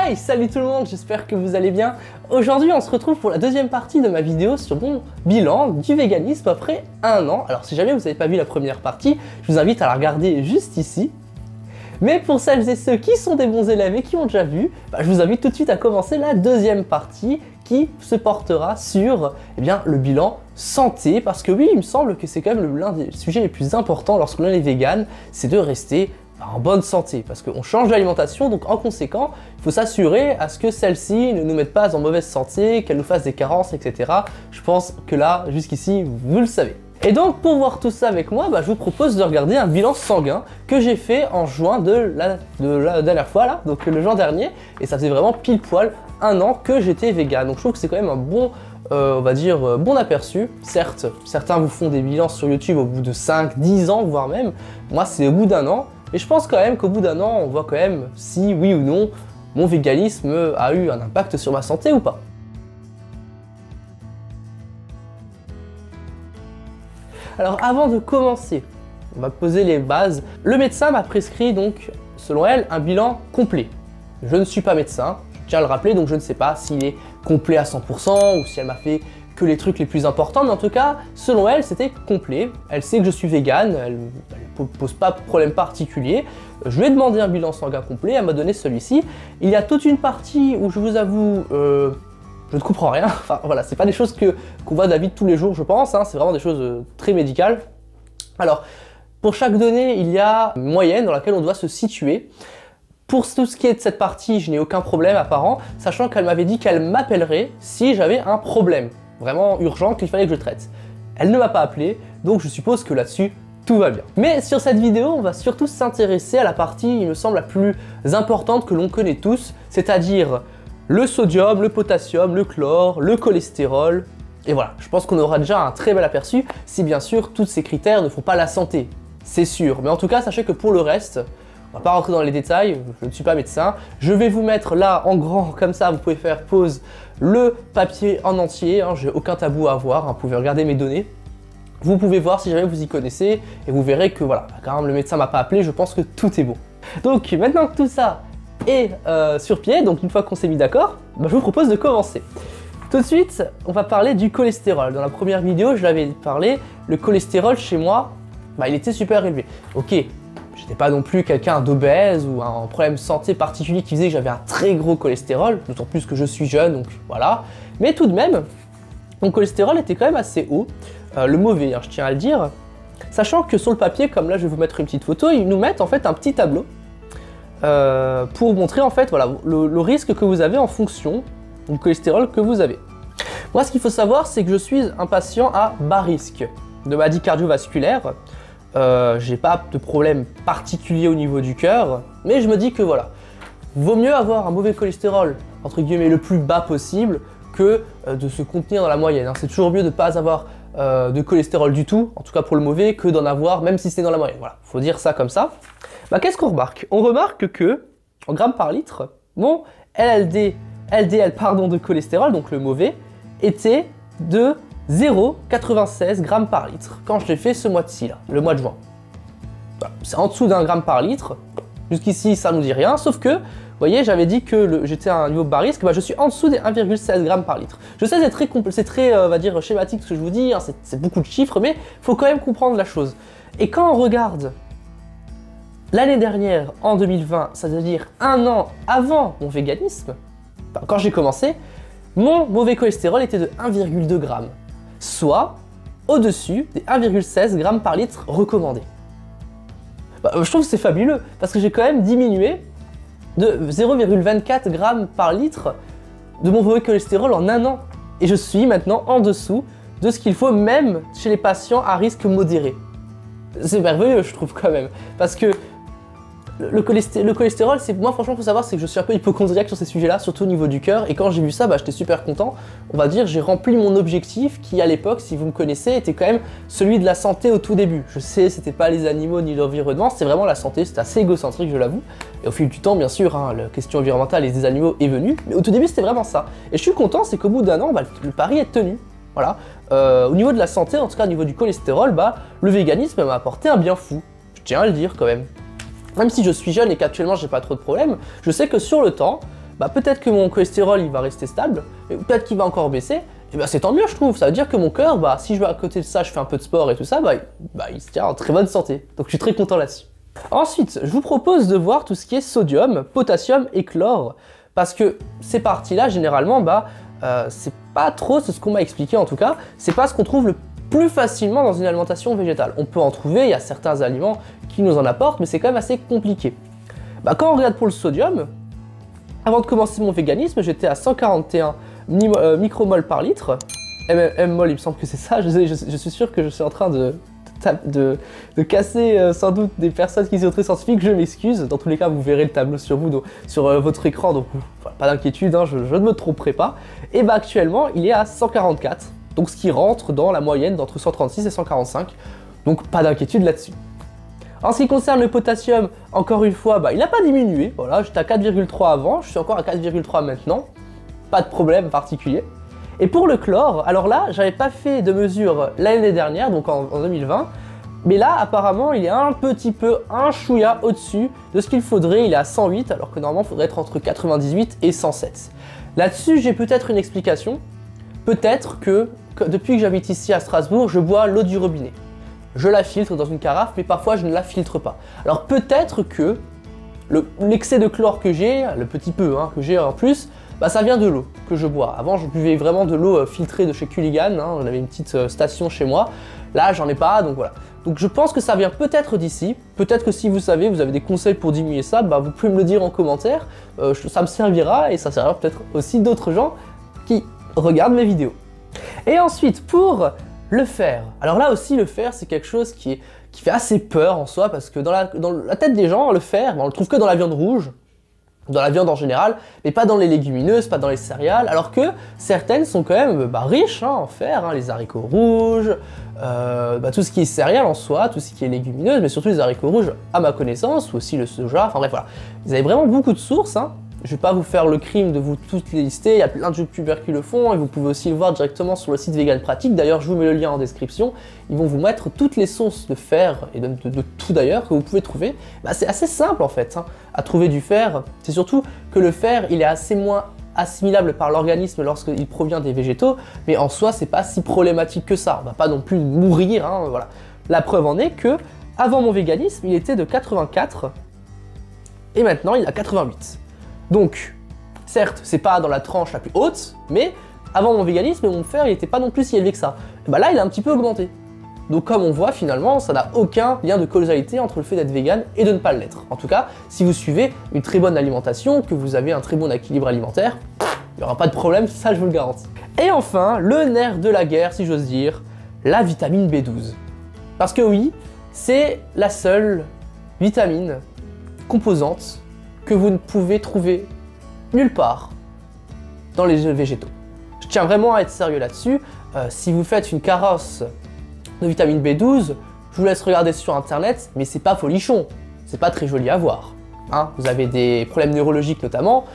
Hey, salut tout le monde, j'espère que vous allez bien. Aujourd'hui, on se retrouve pour la deuxième partie de ma vidéo sur mon bilan du véganisme après un an. Alors si jamais vous n'avez pas vu la première partie, je vous invite à la regarder juste ici. Mais pour celles et ceux qui sont des bons élèves et qui ont déjà vu, je vous invite tout de suite à commencer la deuxième partie qui se portera sur le bilan santé. Parce que oui, il me semble que c'est quand même l'un des sujets les plus importants lorsque l'on est vegan, c'est de rester en bonne santé, parce qu'on change d'alimentation, donc en conséquent, il faut s'assurer à ce que celle-ci ne nous mette pas en mauvaise santé, qu'elle nous fasse des carences, etc. Je pense que là, jusqu'ici, vous le savez. Et donc, pour voir tout ça avec moi, je vous propose de regarder un bilan sanguin que j'ai fait en juin de la dernière fois, là, donc le juin dernier, et ça faisait vraiment pile poil un an que j'étais vegan. Donc je trouve que c'est quand même un bon, on va dire, bon aperçu. Certes, certains vous font des bilans sur YouTube au bout de 5, 10 ans, voire même. Moi, c'est au bout d'un an. Et je pense quand même qu'au bout d'un an, on voit quand même si, oui ou non, mon véganisme a eu un impact sur ma santé ou pas. Alors avant de commencer, on va poser les bases. Le médecin m'a prescrit donc, selon elle, un bilan complet. Je ne suis pas médecin, je tiens à le rappeler, donc je ne sais pas s'il est complet à 100% ou si elle m'a fait que les trucs les plus importants, mais en tout cas, selon elle, c'était complet. Elle sait que je suis végane, elle ne pose pas de problème particulier. Je lui ai demandé un bilan sanguin complet, elle m'a donné celui-ci. Il y a toute une partie où je vous avoue, je ne comprends rien. Enfin voilà, c'est pas des choses qu'on voit d'habitude tous les jours, je pense, hein. C'est vraiment des choses très médicales. Alors, pour chaque donnée, il y a une moyenne dans laquelle on doit se situer. Pour tout ce qui est de cette partie, je n'ai aucun problème apparent, sachant qu'elle m'avait dit qu'elle m'appellerait si j'avais un problème vraiment urgent qu'il fallait que je traite. Elle ne m'a pas appelé, donc je suppose que là-dessus, tout va bien. Mais sur cette vidéo, on va surtout s'intéresser à la partie, il me semble, la plus importante que l'on connaît tous, c'est-à-dire le sodium, le potassium, le chlore, le cholestérol. Et voilà, je pense qu'on aura déjà un très bel aperçu, si bien sûr, tous ces critères ne font pas la santé. C'est sûr, mais en tout cas, sachez que pour le reste, on va pas rentrer dans les détails, je ne suis pas médecin. Je vais vous mettre là en grand, comme ça vous pouvez faire pause, le papier en entier, hein, j'ai aucun tabou à avoir, hein, vous pouvez regarder mes données. Vous pouvez voir si jamais vous y connaissez et vous verrez que voilà, quand même le médecin m'a pas appelé, je pense que tout est bon. Donc maintenant que tout ça est sur pied, donc une fois qu'on s'est mis d'accord, je vous propose de commencer. Tout de suite, on va parler du cholestérol. Dans la première vidéo, je l'avais parlé, le cholestérol chez moi, il était super élevé. Ok. J'étais pas non plus quelqu'un d'obèse ou un problème de santé particulier qui faisait que j'avais un très gros cholestérol, d'autant plus que je suis jeune, donc voilà. Mais tout de même, mon cholestérol était quand même assez haut, le mauvais, hein, je tiens à le dire. Sachant que sur le papier, comme là je vais vous mettre une petite photo, ils nous mettent en fait un petit tableau pour montrer en fait voilà, le risque que vous avez en fonction du cholestérol que vous avez. Moi ce qu'il faut savoir, c'est que je suis un patient à bas risque de maladie cardiovasculaire. J'ai pas de problème particulier au niveau du cœur, mais je me dis que voilà, vaut mieux avoir un mauvais cholestérol, entre guillemets, le plus bas possible, que de se contenir dans la moyenne, hein. C'est toujours mieux de ne pas avoir de cholestérol du tout, en tout cas pour le mauvais, que d'en avoir, même si c'est dans la moyenne. Voilà, faut dire ça comme ça. Qu'est-ce qu'on remarque? On remarque que, en grammes par litre, mon LDL de cholestérol, donc le mauvais, était de 0,96 g par litre quand je l'ai fait ce mois-ci, là, le mois de juin. Voilà. C'est en dessous d'un gramme par litre. Jusqu'ici, ça nous dit rien, sauf que, vous voyez, j'avais dit que j'étais à un niveau bas risque, je suis en dessous des 1,16 g par litre. Je sais, c'est très on va dire, schématique ce que je vous dis, hein, c'est beaucoup de chiffres, mais il faut quand même comprendre la chose. Et quand on regarde l'année dernière, en 2020, ça veut dire un an avant mon véganisme, quand j'ai commencé, mon mauvais cholestérol était de 1,2 g. Soit au-dessus des 1,16 g par litre recommandés. Je trouve que c'est fabuleux, parce que j'ai quand même diminué de 0,24 g par litre de mon mauvais cholestérol en un an. Et je suis maintenant en dessous de ce qu'il faut même chez les patients à risque modéré. C'est merveilleux, je trouve quand même, parce que le cholestérol, moi franchement, faut savoir, c'est que je suis un peu hypocondriaque sur ces sujets-là, surtout au niveau du cœur, et quand j'ai vu ça, j'étais super content. On va dire, j'ai rempli mon objectif qui, à l'époque, si vous me connaissez, était quand même celui de la santé au tout début. Je sais, c'était pas les animaux ni l'environnement, c'était vraiment la santé, c'était assez égocentrique, je l'avoue. Et au fil du temps, bien sûr, hein, la question environnementale et des animaux est venue, mais au tout début, c'était vraiment ça. Et je suis content, c'est qu'au bout d'un an, le pari est tenu. Voilà. Au niveau de la santé, en tout cas au niveau du cholestérol, le véganisme m'a apporté un bien fou. Je tiens à le dire quand même. Même si je suis jeune et qu'actuellement j'ai pas trop de problèmes, je sais que sur le temps, bah peut-être que mon cholestérol il va rester stable, mais peut-être qu'il va encore baisser, et bah c'est tant mieux je trouve, ça veut dire que mon cœur, bah si je vais à côté de ça, je fais un peu de sport et tout ça, bah il se tient en très bonne santé, donc je suis très content là-dessus. Ensuite, je vous propose de voir tout ce qui est sodium, potassium et chlore, parce que ces parties-là, généralement, c'est pas trop, c'est ce qu'on m'a expliqué en tout cas, c'est pas ce qu'on trouve le plus facilement dans une alimentation végétale. On peut en trouver, il y a certains aliments qui nous en apportent, mais c'est quand même assez compliqué. Quand on regarde pour le sodium, avant de commencer mon véganisme, j'étais à 141 micromoles par litre, mmol il me semble que c'est ça, je suis sûr que je suis en train de casser sans doute des personnes qui sont très scientifiques, je m'excuse. Dans tous les cas, vous verrez le tableau sur vous, donc, sur votre écran, donc voilà, pas d'inquiétude, hein, je ne me tromperai pas. Et actuellement, il est à 144, donc ce qui rentre dans la moyenne d'entre 136 et 145, donc pas d'inquiétude là-dessus. En ce qui concerne le potassium, encore une fois, il n'a pas diminué, voilà, j'étais à 4,3 avant, je suis encore à 4,3 maintenant, pas de problème particulier. Et pour le chlore, alors là, j'avais pas fait de mesure l'année dernière, donc en 2020, mais là, apparemment, il est un petit peu, un chouïa au-dessus de ce qu'il faudrait, il est à 108, alors que normalement, il faudrait être entre 98 et 107. Là-dessus, j'ai peut-être une explication, peut-être que depuis que j'habite ici à Strasbourg, je bois l'eau du robinet. Je la filtre dans une carafe, mais parfois je ne la filtre pas. Alors peut-être que l'excès de chlore que j'ai, le petit peu que j'ai en plus, ça vient de l'eau que je bois. Avant, je buvais vraiment de l'eau filtrée de chez Culligan, on avait une petite station chez moi. Là, j'en ai pas, donc voilà. Donc je pense que ça vient peut-être d'ici. Peut-être que si vous savez, vous avez des conseils pour diminuer ça, vous pouvez me le dire en commentaire. Ça me servira et ça servira peut-être aussi d'autres gens qui regardent mes vidéos. Et ensuite, pour le fer. Alors là aussi, le fer, c'est quelque chose qui fait assez peur en soi, parce que dans la tête des gens, le fer, on le trouve que dans la viande rouge, dans la viande en général, mais pas dans les légumineuses, pas dans les céréales, alors que certaines sont quand même riches en fer, les haricots rouges, tout ce qui est céréales en soi, tout ce qui est légumineuse, mais surtout les haricots rouges à ma connaissance, ou aussi le soja, enfin bref voilà. Vous avez vraiment beaucoup de sources, Je vais pas vous faire le crime de vous toutes les lister, il y a plein de youtubeurs qui le font, et vous pouvez aussi le voir directement sur le site Vegan Pratique, d'ailleurs je vous mets le lien en description, ils vont vous mettre toutes les sources de fer, et de tout d'ailleurs, que vous pouvez trouver. C'est assez simple en fait, à trouver du fer, c'est surtout que le fer, il est assez moins assimilable par l'organisme lorsqu'il provient des végétaux, mais en soi c'est pas si problématique que ça, on va pas non plus mourir, voilà. La preuve en est que, avant mon véganisme, il était de 84, et maintenant il a 88. Donc, certes, c'est pas dans la tranche la plus haute, mais avant mon véganisme, mon fer, il n'était pas non plus si élevé que ça. Et là, il a un petit peu augmenté. Donc comme on voit, finalement, ça n'a aucun lien de causalité entre le fait d'être vegan et de ne pas l'être. En tout cas, si vous suivez une très bonne alimentation, que vous avez un très bon équilibre alimentaire, il n'y aura pas de problème, ça je vous le garantis. Et enfin, le nerf de la guerre, si j'ose dire, la vitamine B12. Parce que oui, c'est la seule vitamine composante que vous ne pouvez trouver nulle part dans les végétaux. Je tiens vraiment à être sérieux là-dessus. Si vous faites une carence de vitamine B12, je vous laisse regarder sur internet, mais c'est pas folichon, c'est pas très joli à voir. Vous avez des problèmes neurologiques notamment,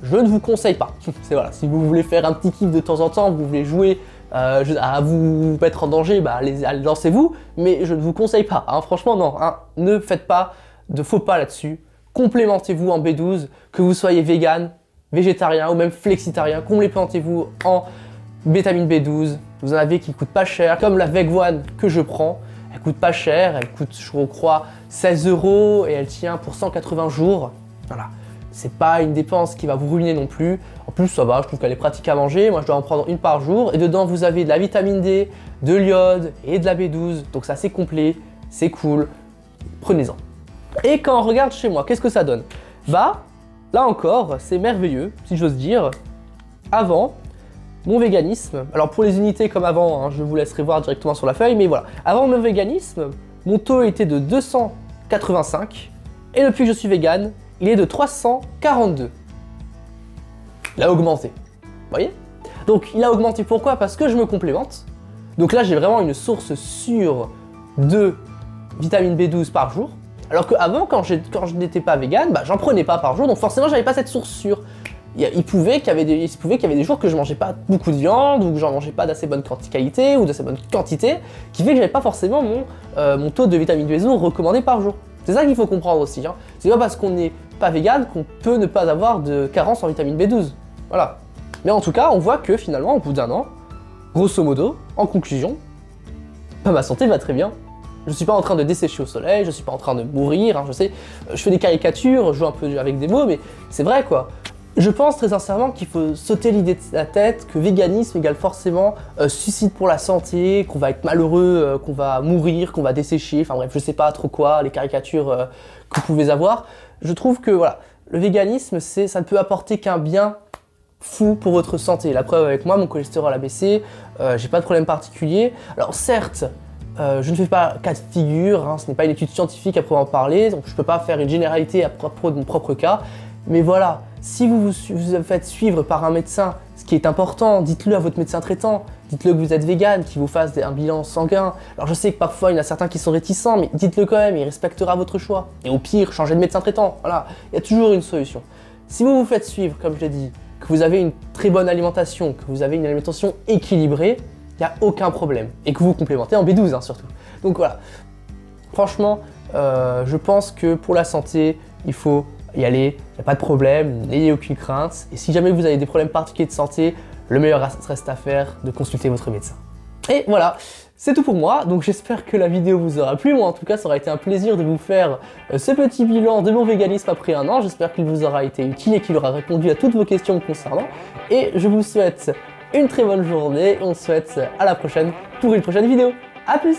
je ne vous conseille pas. Voilà, si vous voulez faire un petit kiff de temps en temps, vous voulez jouer à vous mettre en danger, allez, lancez-vous, mais je ne vous conseille pas. Franchement, non, ne faites pas de faux pas là-dessus. Complémentez-vous en B12, que vous soyez vegan, végétarien ou même flexitarien, complémentez-vous en vitamine B12. Vous en avez qui coûtent pas cher, comme la Vegvoine que je prends. Elle coûte pas cher, elle coûte, je crois, 16 € et elle tient pour 180 jours. Voilà, c'est pas une dépense qui va vous ruiner non plus. En plus, ça va, je trouve qu'elle est pratique à manger. Moi, je dois en prendre une par jour. Et dedans, vous avez de la vitamine D, de l'iode et de la B12. Donc, c'est assez complet, c'est cool. Prenez-en. Et quand on regarde chez moi, qu'est-ce que ça donne? Là encore, c'est merveilleux, si j'ose dire. Avant mon véganisme, alors pour les unités comme avant, je vous laisserai voir directement sur la feuille, mais voilà. Avant mon véganisme, mon taux était de 285, et depuis que je suis vegan, il est de 342. Il a augmenté, vous voyez? Donc il a augmenté pourquoi? Parce que je me complémente. Donc là, j'ai vraiment une source sûre de vitamine B12 par jour. Alors qu'avant, quand je n'étais pas vegan, j'en prenais pas par jour, donc forcément j'avais pas cette source sûre. Il pouvait qu'il y avait des jours que je mangeais pas beaucoup de viande, ou que j'en mangeais pas d'assez bonne qualité, ou d'assez bonne quantité, qui fait que j'avais pas forcément mon taux de vitamine B12 recommandé par jour. C'est ça qu'il faut comprendre aussi. C'est pas parce qu'on est pas vegan qu'on peut ne pas avoir de carence en vitamine B12. Voilà. Mais en tout cas, on voit que finalement, au bout d'un an, grosso modo, en conclusion, ma santé va très bien. Je suis pas en train de dessécher au soleil, je suis pas en train de mourir, hein, je sais, je fais des caricatures, je joue un peu avec des mots, mais c'est vrai quoi. Je pense très sincèrement qu'il faut sauter l'idée de la tête que véganisme égale forcément suicide pour la santé, qu'on va être malheureux, qu'on va mourir, qu'on va dessécher, enfin bref, je sais pas trop quoi, les caricatures que vous pouvez avoir. Je trouve que voilà, le véganisme, ça ne peut apporter qu'un bien fou pour votre santé. La preuve avec moi, mon cholestérol a baissé, j'ai pas de problème particulier. Alors certes, je ne fais pas cas de figure, hein, ce n'est pas une étude scientifique à proprement parler, donc je peux pas faire une généralité à propos de mon propre cas. Mais voilà, si vous vous faites suivre par un médecin, ce qui est important, dites-le à votre médecin traitant, dites-le que vous êtes vegan, qu'il vous fasse un bilan sanguin. Alors je sais que parfois il y en a certains qui sont réticents, mais dites-le quand même, il respectera votre choix. Et au pire, changez de médecin traitant, voilà, il y a toujours une solution. Si vous vous faites suivre, comme je l'ai dit, que vous avez une très bonne alimentation, que vous avez une alimentation équilibrée, il n'y a aucun problème. Et que vous complémentez en B12 hein, surtout. Donc voilà, franchement, je pense que pour la santé, il faut y aller, il n'y a pas de problème, n'ayez aucune crainte. Et si jamais vous avez des problèmes particuliers de santé, le meilleur reste à faire de consulter votre médecin. Et voilà, c'est tout pour moi. Donc j'espère que la vidéo vous aura plu. Moi en tout cas, ça aura été un plaisir de vous faire ce petit bilan de mon véganisme après un an. J'espère qu'il vous aura été utile et qu'il aura répondu à toutes vos questions concernant. Et je vous souhaite une très bonne journée. On se souhaite à la prochaine pour une prochaine vidéo. A plus!